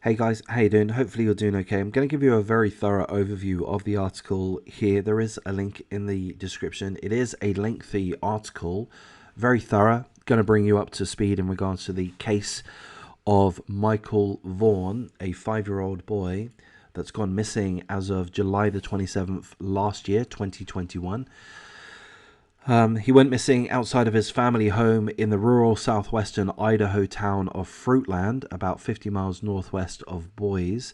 Hey guys, how you doing? Hopefully you're doing okay. I'm going to give you a very thorough overview of the article here. There is a link in the description. It is a lengthy article, very thorough. Going to bring you up to speed in regards to the case of Michael Vaughan, a 5-year-old boy that's gone missing as of July the 27th last year, 2021. He went missing outside of his family home in the rural southwestern Idaho town of Fruitland, about 50 miles northwest of Boise,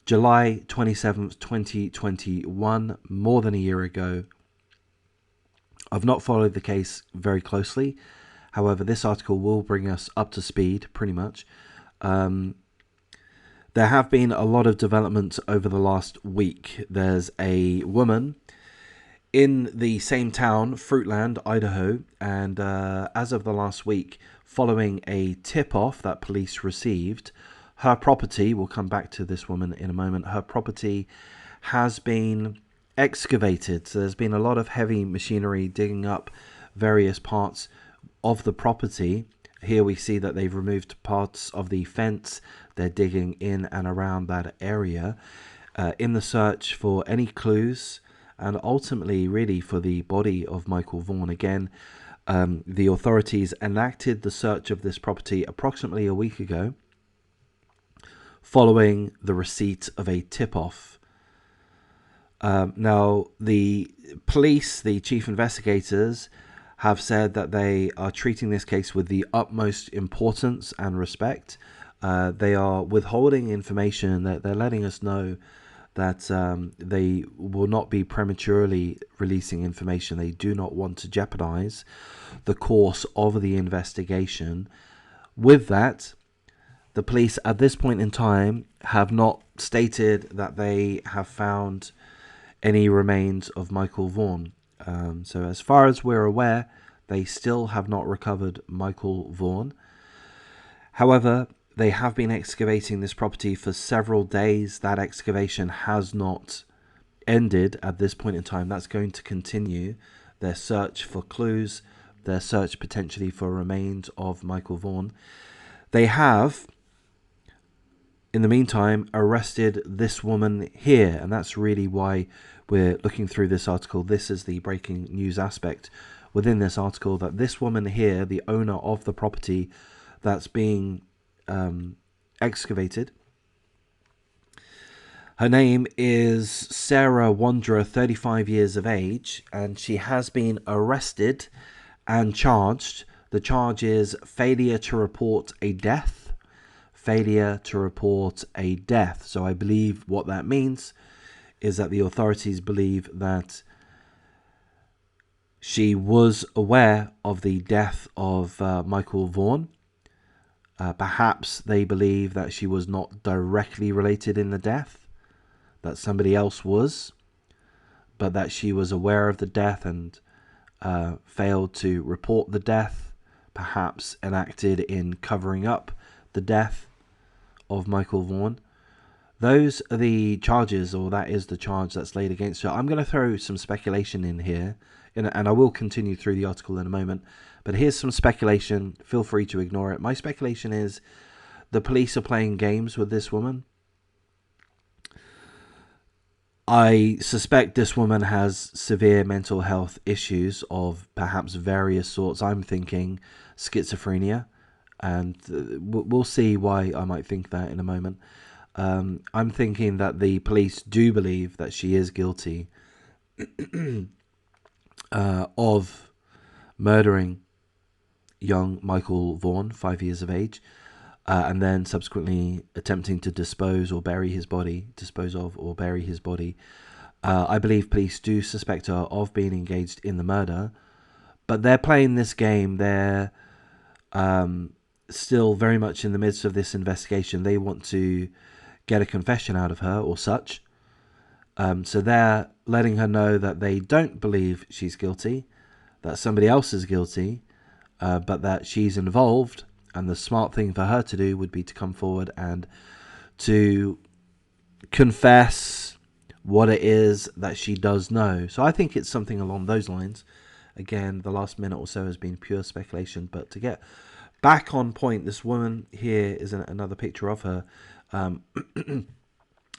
July 27th, 2021, more than a year ago. I've not followed the case very closely. However, this article will bring us up to speed, pretty much. There have been a lot of developments over the last week. There's a woman in the same town, Fruitland, Idaho, and as of the last week, following a tip-off that police received, her property, we'll come back to this woman in a moment, her property has been excavated. So there's been a lot of heavy machinery digging up various parts of the property. Here we see that they've removed parts of the fence. They're digging in and around that area in the search for any clues, and ultimately really for the body of Michael Vaughan. Again, the authorities enacted the search of this property approximately a week ago following the receipt of a tip-off. Now, the police, the chief investigators, have said that they are treating this case with the utmost importance and respect. They are withholding information, that they're letting us know that they will not be prematurely releasing information. They do not want to jeopardize the course of the investigation. With that, the police at this point in time have not stated that they have found any remains of Michael Vaughan. So as far as we're aware, they still have not recovered Michael Vaughan. However, they have been excavating this property for several days. That excavation has not ended at this point in time. That's going to continue. Their search for clues, their search potentially for remains of Michael Vaughan. They have, in the meantime, arrested this woman here, and that's really why we're looking through this article. This is the breaking news aspect within this article, that this woman here, the owner of the property that's being excavated, her name is Sarah Wanderer, 35 years of age, and she has been arrested and charged. The charge is failure to report a death. Failure to report a death. So I believe what that means is that the authorities believe that she was aware of the death of Michael Vaughan. Perhaps they believe that she was not directly related in the death, that somebody else was, but that she was aware of the death and failed to report the death, perhaps enacted in covering up the death of Michael Vaughan. Those are the charges, or that is the charge that's laid against her. I'm going to throw some speculation in here, and I will continue through the article in a moment. But here's some speculation. Feel free to ignore it. My speculation is the police are playing games with this woman. I suspect this woman has severe mental health issues of perhaps various sorts. I'm thinking schizophrenia, and we'll see why I might think that in a moment. I'm thinking that the police do believe that she is guilty of murdering young Michael Vaughan, 5 years of age, and then subsequently attempting to dispose of or bury his body. I believe police do suspect her of being engaged in the murder, but they're playing this game. They're still very much in the midst of this investigation. They want to get a confession out of her or such. So they're letting her know that they don't believe she's guilty, that somebody else is guilty, but that she's involved, and the smart thing for her to do would be to come forward and to confess what it is that she does know. So I think it's something along those lines. Again, the last minute or so has been pure speculation, but to get back on point, this woman here is another picture of her,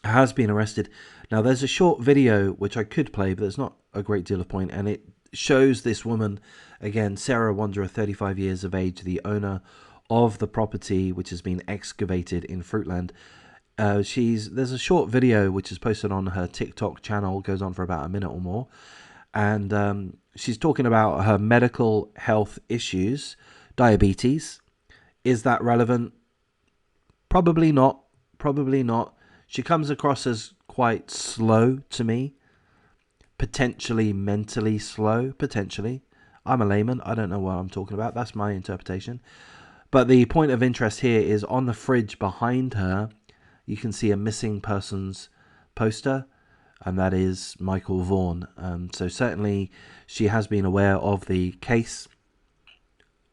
has been arrested. Now, there's a short video which I could play, but there's not a great deal of point, and it shows this woman, again, Sarah Wanderer, 35 years of age, the owner of the property which has been excavated in Fruitland. There's a short video which is posted on her TikTok channel, goes on for about a minute or more, and she's talking about her medical health issues, diabetes. Is that relevant? Probably not. Probably not. She comes across as quite slow to me, potentially mentally slow, potentially. I'm a layman. I don't know what I'm talking about. That's my interpretation. But the point of interest here is on the fridge behind her, you can see a missing persons poster, and that is Michael Vaughan. So certainly she has been aware of the case,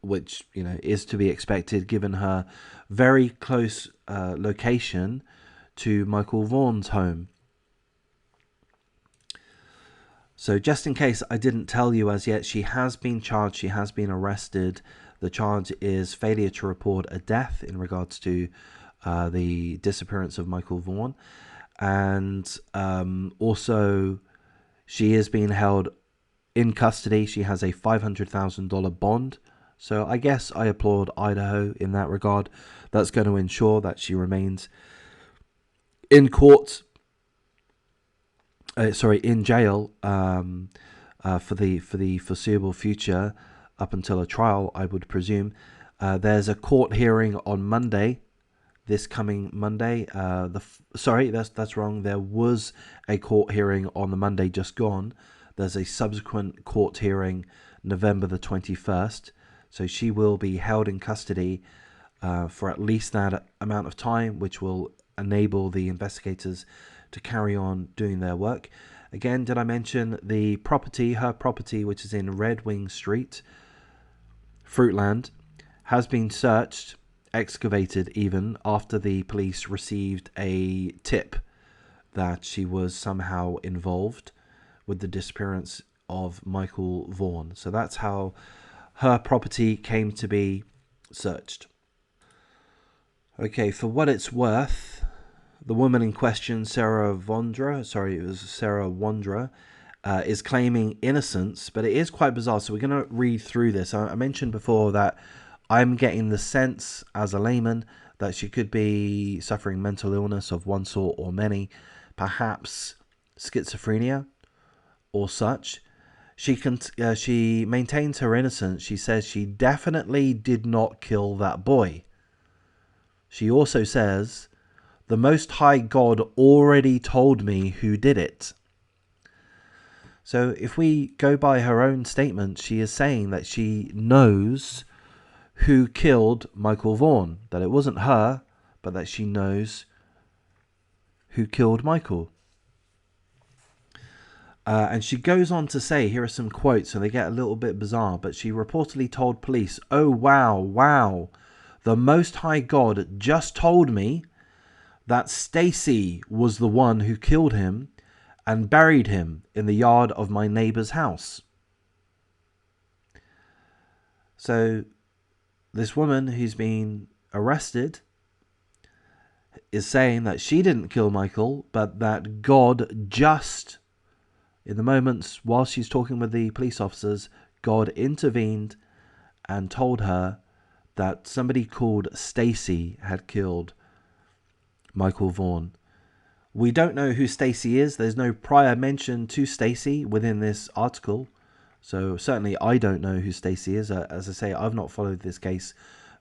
which, you know, is to be expected given her very close location to Michael Vaughan's home. So just in case I didn't tell you as yet, she has been charged, she has been arrested. The charge is failure to report a death in regards to the disappearance of Michael Vaughan. And also she is being held in custody. She has a $500,000 bond. So I guess I applaud Idaho in that regard. That's going to ensure that she remains in court, in jail for the foreseeable future, up until a trial, I would presume. There's a court hearing on Monday, this coming Monday. That's wrong. There was a court hearing on the Monday just gone. There's a subsequent court hearing November the 21st. So she will be held in custody for at least that amount of time, which will enable the investigators to carry on doing their work. Again, did I mention the property, her property, which is in Red Wing Street, Fruitland, has been searched, excavated even, after the police received a tip that she was somehow involved with the disappearance of Michael Vaughan. So that's how her property came to be searched. Okay, for what it's worth, the woman in question, Sarah Wanderer, is claiming innocence, but it is quite bizarre. So we're going to read through this. I mentioned before that I'm getting the sense as a layman that she could be suffering mental illness of one sort or many, perhaps schizophrenia or such. She maintains her innocence. She says she definitely did not kill that boy. She also says, the Most High God already told me who did it. So if we go by her own statement, she is saying that she knows who killed Michael Vaughan. That it wasn't her, but that she knows who killed Michael. And she goes on to say, here are some quotes, and they get a little bit bizarre, but she reportedly told police, "Oh, wow. The Most High God just told me that Stacy was the one who killed him and buried him in the yard of my neighbor's house." So this woman who's been arrested is saying that she didn't kill Michael, but that God just, in the moments while she's talking with the police officers, God intervened and told her that somebody called Stacy had killed Michael Vaughan. We don't know who Stacy is. There's no prior mention to Stacy within this article. So certainly I don't know who Stacy is. As I say, I've not followed this case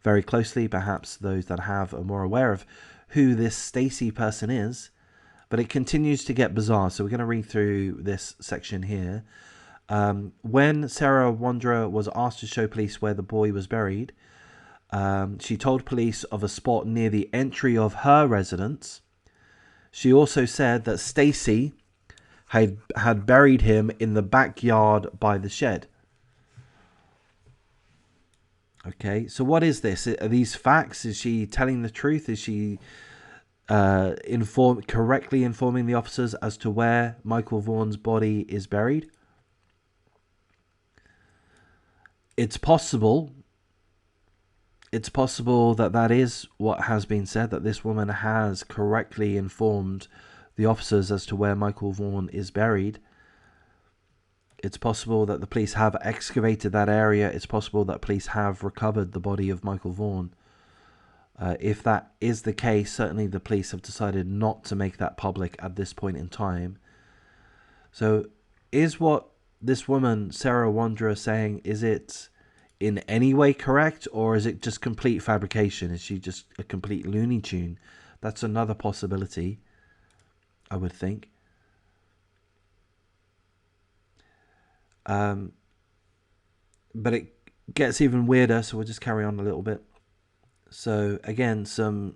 very closely. Perhaps those that have are more aware of who this Stacy person is. But it continues to get bizarre. So we're going to read through this section here. When Sarah Wanderer was asked to show police where the boy was buried, she told police of a spot near the entry of her residence. She also said that Stacy had buried him in the backyard by the shed. Okay, so what is this? Are these facts? Is she telling the truth? Is she correctly informing the officers as to where Michael Vaughan's body is buried? It's possible. It's possible that that is what has been said, that this woman has correctly informed the officers as to where Michael Vaughan is buried. It's possible that the police have excavated that area. It's possible that police have recovered the body of Michael Vaughan. If that is the case, certainly the police have decided not to make that public at this point in time. So is what this woman, Sarah Wanderer, saying, is it in any way correct, or is it just complete fabrication? Is she just a complete Looney Tune? That's another possibility, I would think. But it gets even weirder, so we'll just carry on a little bit. So again, some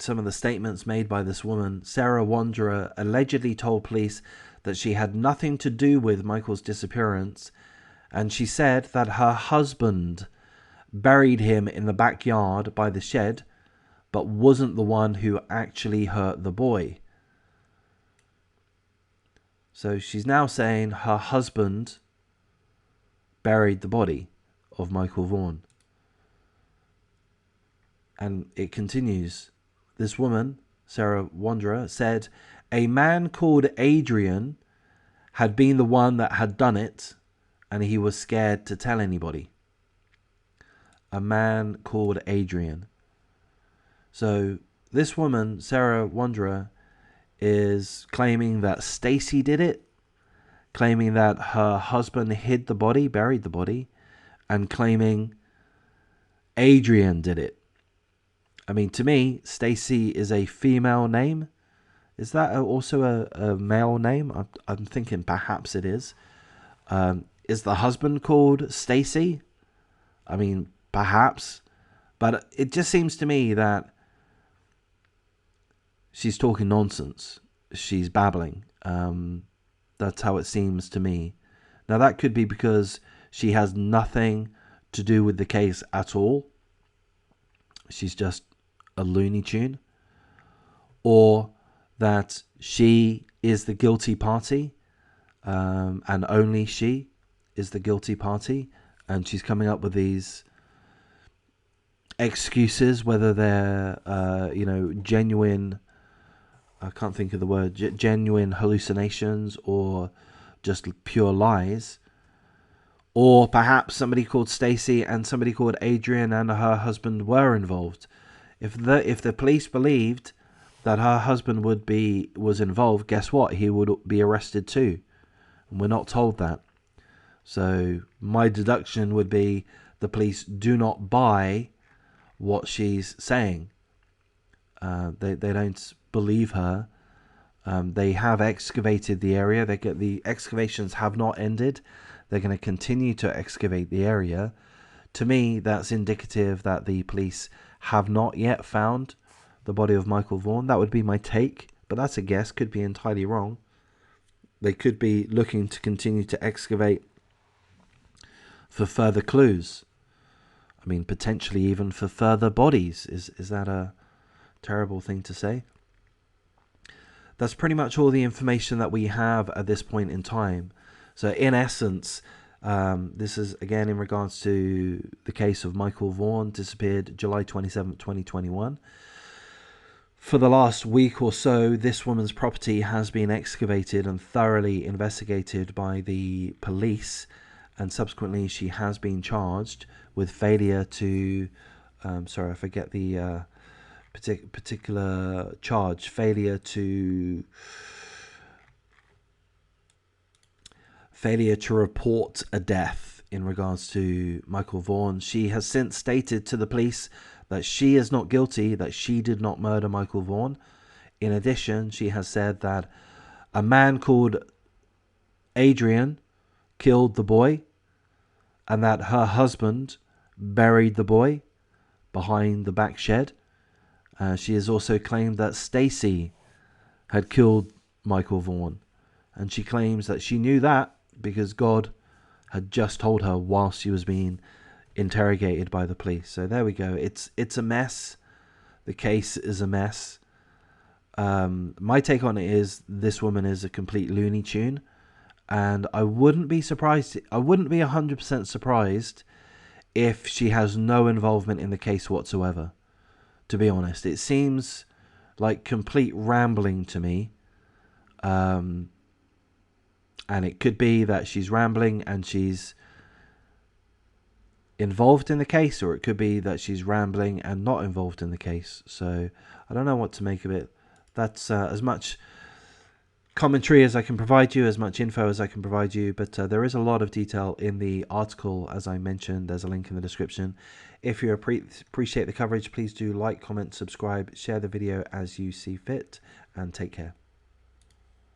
of the statements made by this woman. Sarah Wanderer allegedly told police that she had nothing to do with Michael's disappearance, and she said that her husband buried him in the backyard by the shed, but wasn't the one who actually hurt the boy. So she's now saying her husband buried the body of Michael Vaughan. And it continues. This woman, Sarah Wanderer, said a man called Adrian had been the one that had done it, and he was scared to tell anybody. A man called Adrian. So this woman, Sarah Wanderer, is claiming that Stacy did it, claiming that her husband hid the body, buried the body, and claiming Adrian did it. I mean, to me, Stacy is a female name. Is that also a male name? I'm thinking perhaps it is. Is the husband called Stacy? I mean, perhaps. But it just seems to me that she's talking nonsense. She's babbling. That's how it seems to me. Now, that could be because she has nothing to do with the case at all. She's just a Looney Tune. Or that she is the guilty party, and only she is the guilty party, and she's coming up with these excuses, whether they're genuine, I can't think of the word, genuine hallucinations or just pure lies. Or perhaps somebody called Stacy and somebody called Adrian and her husband were involved. If the police believed that her husband was involved, guess what? He would be arrested too. And we're not told that. So my deduction would be the police do not buy what she's saying. They don't believe her. They have excavated the area. The excavations have not ended. They're going to continue to excavate the area. To me, that's indicative that the police have not yet found the body of Michael Vaughan. That would be my take, but that's a guess. Could be entirely wrong. They could be looking to continue to excavate for further clues. I mean, potentially even for further bodies. Is that a terrible thing to say? That's pretty much all the information that we have at this point in time. So in essence, this is again in regards to the case of Michael Vaughan, disappeared July 27th, 2021. For the last week or so, this woman's property has been excavated and thoroughly investigated by the police, and subsequently she has been charged with failure to, sorry, I forget the particular charge, failure to report a death in regards to Michael Vaughan. She has since stated to the police that she is not guilty, that she did not murder Michael Vaughan. In addition, she has said that a man called Adrian killed the boy and that her husband buried the boy behind the back shed. She has also claimed that Stacy had killed Michael Vaughan, and she claims that she knew that because God had just told her while she was being interrogated by the police. So there we go. It's a mess. The case is a mess. My take on it is this woman is a complete Looney Tune, and I wouldn't be surprised. I wouldn't be 100% surprised if she has no involvement in the case whatsoever. To be honest, it seems like complete rambling to me. And it could be that she's rambling and she's involved in the case, or it could be that she's rambling and not involved in the case. So I don't know what to make of it. That's as much commentary as I can provide you, as much info as I can provide you, but there is a lot of detail in the article. As I mentioned, there's a link in the description. If you appreciate the coverage, please do like, comment, subscribe, share the video as you see fit, and take care.